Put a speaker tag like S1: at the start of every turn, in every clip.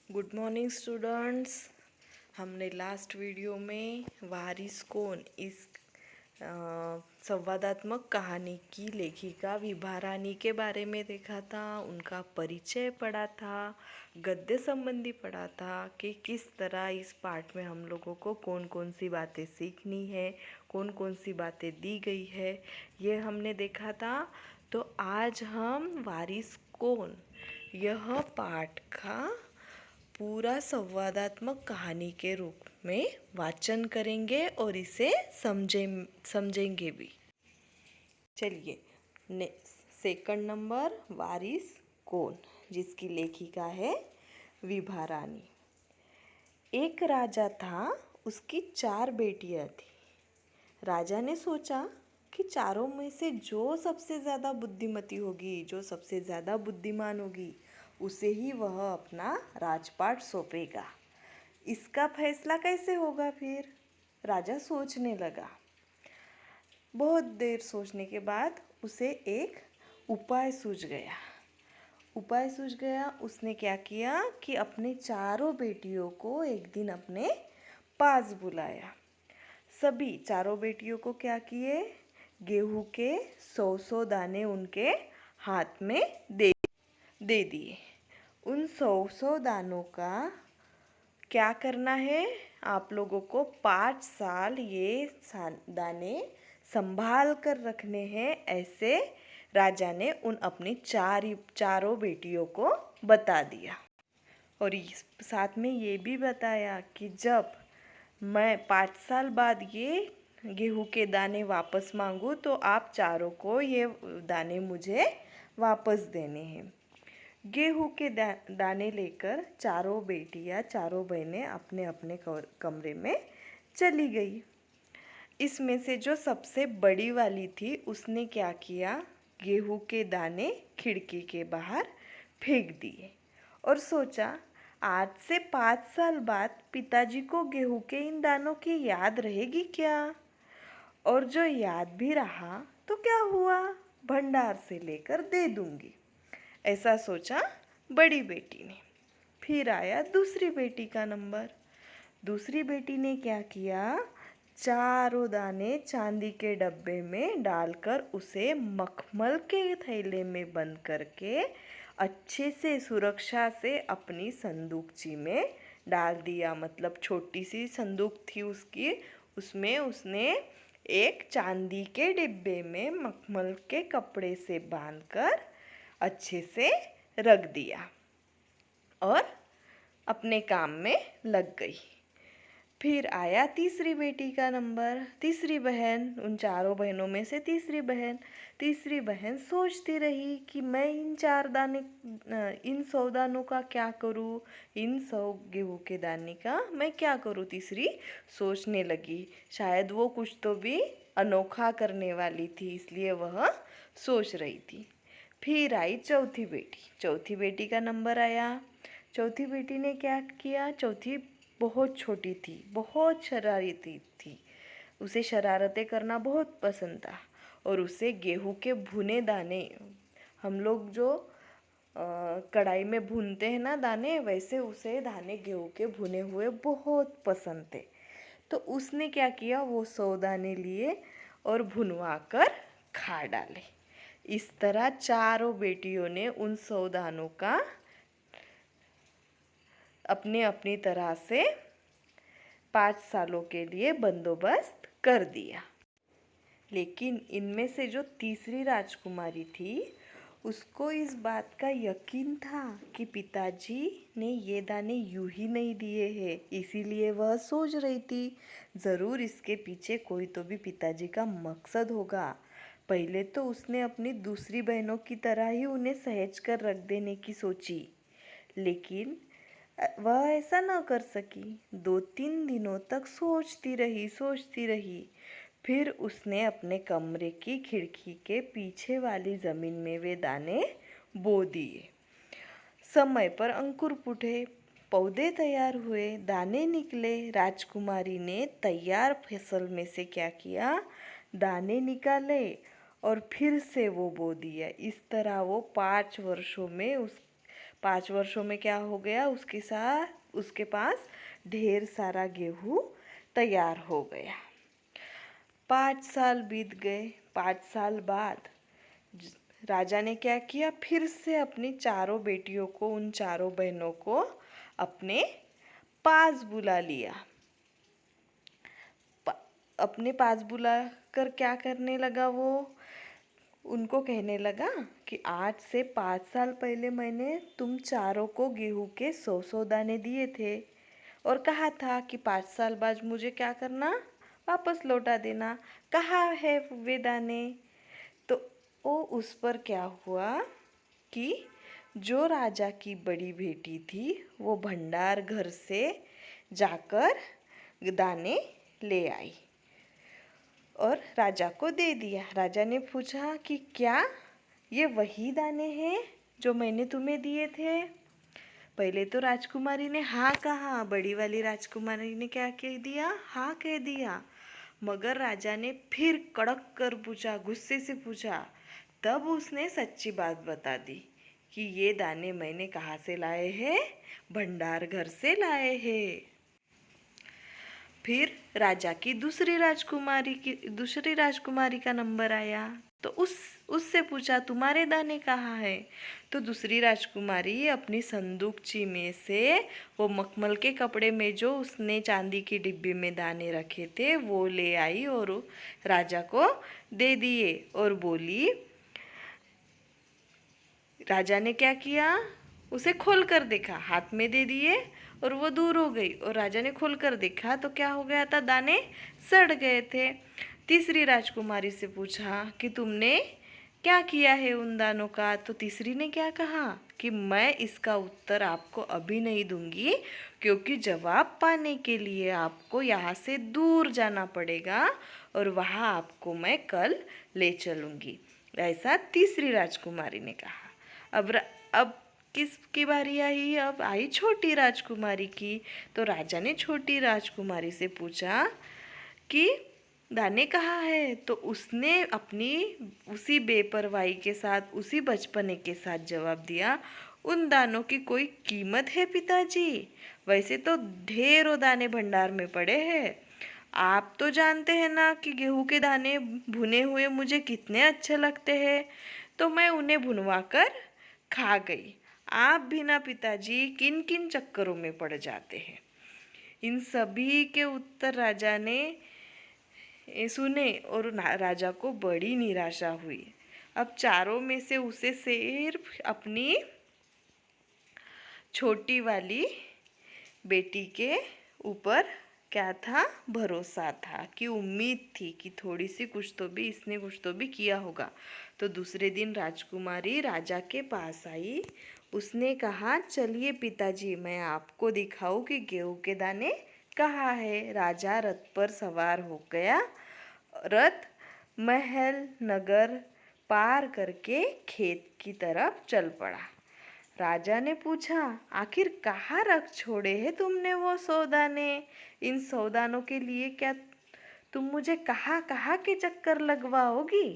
S1: Good morning students. हमने last video में वारिस कौन इस संवादात्मक कहानी की लेखिका विभा रानी के बारे में देखा था, उनका परिचय पढ़ा था, गद्य संबंधी पढ़ा था कि किस तरह इस पाठ में हम लोगों को कौन कौन सी बातें सीखनी है, कौन कौन सी बातें दी गई है, ये हमने देखा था। तो आज हम वारिस कौन यह पाठ का पूरा संवादात्मक कहानी के रूप में वाचन करेंगे और इसे समझेंगे भी। चलिए, सेकंड नंबर वारिस कौन, जिसकी लेखिका है विभा रानी। एक राजा था, उसकी 4 बेटियां थी। राजा ने सोचा कि चारों में से जो सबसे ज़्यादा बुद्धिमती होगी, जो सबसे ज़्यादा बुद्धिमान होगी, उसे ही वह अपना राजपाट सौंपेगा। इसका फैसला कैसे होगा फिर? राजा सोचने लगा। बहुत देर सोचने के बाद उसे एक उपाय सूझ गया। उसने क्या किया कि अपने चारों बेटियों को एक दिन अपने पास बुलाया। सभी चारों बेटियों को क्या किए? गेहूं के 100 दाने उनके हाथ में दे दिए। उन 100 दानों का क्या करना है? आप लोगों को 5 साल ये दाने संभाल कर रखने हैं, ऐसे राजा ने उन अपनी चारों बेटियों को बता दिया। और साथ में ये भी बताया कि जब मैं 5 साल बाद ये गेहूं के दाने वापस मांगू तो आप चारों को ये दाने मुझे वापस देने हैं। गेहूं के दाने लेकर चारों बेटियां, चारों बहनें अपने अपने कमरे में चली गई। इसमें से जो सबसे बड़ी वाली थी, उसने क्या किया? गेहूं के दाने खिड़की के बाहर फेंक दिए और सोचा, आज से 5 साल बाद पिताजी को गेहूं के इन दानों की याद रहेगी क्या? और जो याद भी रहा तो क्या हुआ, भंडार से लेकर दे दूंगी, ऐसा सोचा बड़ी बेटी ने। फिर आया दूसरी बेटी का नंबर। दूसरी बेटी ने क्या किया? चारों दाने चांदी के डब्बे में डालकर उसे मखमल के थैले में बंद करके अच्छे से सुरक्षा से अपनी संदूकची में डाल दिया। मतलब छोटी सी संदूक थी उसकी, उसमें उसने एक चांदी के डिब्बे में मखमल के कपड़े से बांधकर अच्छे से रख दिया और अपने काम में लग गई। फिर आया तीसरी बेटी का नंबर। तीसरी बहन, उन चारों बहनों में से तीसरी बहन सोचती रही कि मैं इन 100 दानों का क्या करूं, इन 100 गेहूं के दाने का मैं क्या करूं। तीसरी सोचने लगी, शायद वो कुछ तो भी अनोखा करने वाली थी, इसलिए वह सोच रही थी। फिर आई चौथी बेटी का नंबर आया। चौथी बेटी ने क्या किया? चौथी बहुत छोटी थी, बहुत शरारती थी, उसे शरारतें करना बहुत पसंद था और उसे गेहूं के भुने दाने, हम लोग जो कढ़ाई में भूनते हैं ना दाने, वैसे उसे दाने गेहूं के भुने हुए बहुत पसंद थे। तो उसने क्या किया? वो 100 दाने लिए और भुनवा कर खा डाले। इस तरह चारों बेटियों ने उन 100 दानों का अपनी अपनी तरह से 5 सालों के लिए बंदोबस्त कर दिया। लेकिन इनमें से जो तीसरी राजकुमारी थी, उसको इस बात का यकीन था कि पिताजी ने ये दाने यूं ही नहीं दिए हैं, इसीलिए वह सोच रही थी ज़रूर इसके पीछे कोई तो भी पिताजी का मकसद होगा। पहले तो उसने अपनी दूसरी बहनों की तरह ही उन्हें सहेज कर रख देने की सोची, लेकिन वह ऐसा ना कर सकी। 2-3 दिनों तक सोचती रही। फिर उसने अपने कमरे की खिड़की के पीछे वाली ज़मीन में वे दाने बो दिए। समय पर अंकुर फूटे, पौधे तैयार हुए, दाने निकले। राजकुमारी ने तैयार फसल में से क्या किया? दाने निकाले और फिर से वो बो दिया। इस तरह वो 5 5 वर्षों में क्या हो गया, उसके पास ढेर सारा गेहूं तैयार हो गया। 5 साल बीत गए। 5 साल बाद राजा ने क्या किया, फिर से अपनी चारों बेटियों को, उन चारों बहनों को अपने पास बुला लिया। अपने पास बुला कर क्या करने लगा, वो उनको कहने लगा कि आज से 5 साल पहले मैंने तुम चारों को गेहूं के 100 दाने दिए थे और कहा था कि 5 साल बाद मुझे क्या करना, वापस लौटा देना। कहाँ है वे दाने? तो वो उस पर क्या हुआ कि जो राजा की बड़ी बेटी थी वो भंडार घर से जाकर दाने ले आई और राजा को दे दिया। राजा ने पूछा कि क्या ये वही दाने हैं जो मैंने तुम्हें दिए थे? पहले तो राजकुमारी ने हाँ कहा, बड़ी वाली राजकुमारी ने क्या कह दिया, हाँ कह दिया। मगर राजा ने फिर कड़क कर पूछा, गुस्से से पूछा। तब उसने सच्ची बात बता दी कि ये दाने मैंने कहाँ से लाए हैं, भंडार घर से लाए हैं। फिर राजा की दूसरी राजकुमारी का नंबर आया तो उससे पूछा, तुम्हारे दाने कहाँ हैं? तो दूसरी राजकुमारी अपनी संदूकची में से वो मखमल के कपड़े में जो उसने चांदी की डिब्बी में दाने रखे थे वो ले आई और राजा को दे दिए और बोली। राजा ने क्या किया, उसे खोल कर देखा, हाथ में दे दिए और वो दूर हो गई। और राजा ने खोल कर देखा तो क्या हो गया था, दाने सड़ गए थे। तीसरी राजकुमारी से पूछा कि तुमने क्या किया है उन दानों का? तो तीसरी ने क्या कहा कि मैं इसका उत्तर आपको अभी नहीं दूंगी, क्योंकि जवाब पाने के लिए आपको यहाँ से दूर जाना पड़ेगा और वहाँ आपको मैं कल ले चलूँगी। ऐसा तीसरी राजकुमारी ने कहा। अब किसकी बारी आई? अब आई छोटी राजकुमारी की। तो राजा ने छोटी राजकुमारी से पूछा कि दाने कहाँ है? तो उसने अपनी उसी बेपरवाही के साथ, उसी बचपने के साथ जवाब दिया, उन दानों की कोई कीमत है पिताजी? वैसे तो ढेरों दाने भंडार में पड़े हैं। आप तो जानते हैं ना कि गेहूं के दाने भुने हुए मुझे कितने अच्छे लगते हैं, तो मैं उन्हें भुनवा कर खा गई। आप भी ना पिताजी किन किन चक्करों में पड़ जाते हैं। इन सभी के उत्तर राजा ने सुने और राजा को बड़ी निराशा हुई। अब चारों में से उसे सिर्फ अपनी छोटी वाली बेटी के ऊपर क्या था, भरोसा था, कि उम्मीद थी कि थोड़ी सी इसने कुछ तो भी किया होगा। तो दूसरे दिन राजकुमारी राजा के पास आई। उसने कहा, चलिए पिताजी, मैं आपको दिखाऊं कि गेहूं के दाने कहाँ है। राजा रथ पर सवार हो गया। रथ महल नगर पार करके खेत की तरफ चल पड़ा। राजा ने पूछा, आखिर कहाँ रख छोड़े हैं तुमने वो 100 दाने? इन 100 दानों के लिए क्या तुम मुझे कहाँ कहाँ के चक्कर लगवाओगी?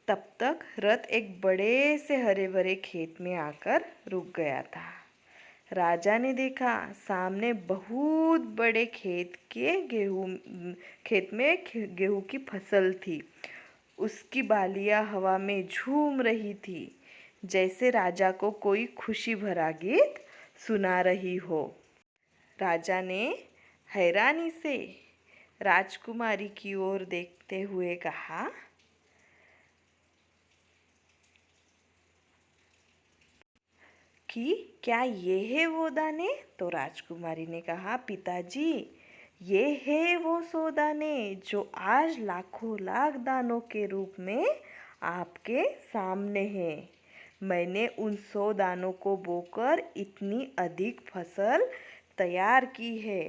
S1: तब तक रथ एक बड़े से हरे भरे खेत में आकर रुक गया था। राजा ने देखा सामने बहुत बड़े खेत में गेहूं की फसल थी। उसकी बालियां हवा में झूम रही थी, जैसे राजा को कोई खुशी भरा गीत सुना रही हो। राजा ने हैरानी से राजकुमारी की ओर देखते हुए कहा कि क्या ये है वो दाने? तो राजकुमारी ने कहा, पिताजी, ये है वो 100 दाने जो आज लाखों लाख दानों के रूप में आपके सामने हैं। मैंने उन 100 दानों को बोकर इतनी अधिक फसल तैयार की है।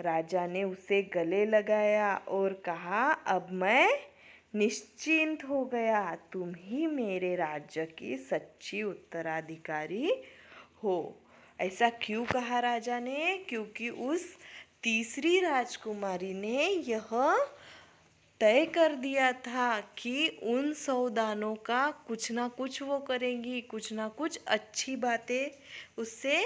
S1: राजा ने उसे गले लगाया और कहा, अब मैं निश्चिंत हो गया। तुम ही मेरे राज्य की सच्ची उत्तराधिकारी हो। ऐसा क्यों कहा राजा ने? क्योंकि उस तीसरी राजकुमारी ने यह तय कर दिया था कि उन 100 दानों का कुछ ना कुछ वो करेंगी, कुछ ना कुछ अच्छी बातें उससे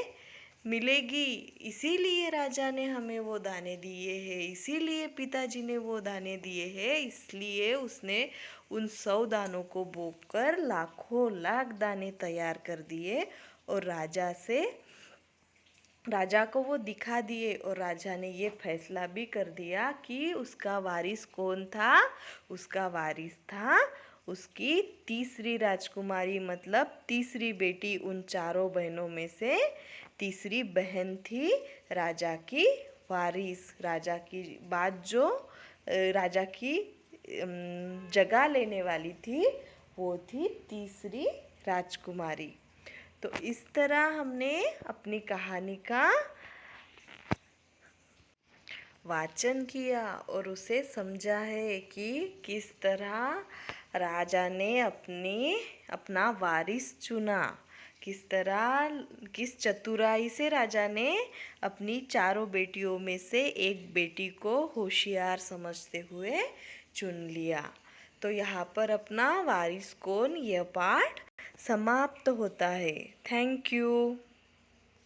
S1: मिलेगी। इसीलिए राजा ने हमें वो दाने दिए हैं, इसीलिए पिताजी ने वो दाने दिए हैं, इसलिए उसने उन 100 दानों को बोकर लाखों लाख दाने तैयार कर दिए और राजा को वो दिखा दिए। और राजा ने ये फैसला भी कर दिया कि उसका वारिस कौन था। उसका वारिस था उसकी तीसरी राजकुमारी, मतलब तीसरी बेटी। उन चारों बहनों में से तीसरी बहन थी राजा की वारिस। राजा की बात जो राजा की जगह लेने वाली थी वो थी तीसरी राजकुमारी। तो इस तरह हमने अपनी कहानी का वाचन किया और उसे समझा है कि किस तरह राजा ने अपना वारिस चुना, किस तरह किस चतुराई से राजा ने अपनी चारों बेटियों में से एक बेटी को होशियार समझते हुए चुन लिया। तो यहाँ पर अपना वारिस कौन यह पाठ समाप्त होता है। Thank you.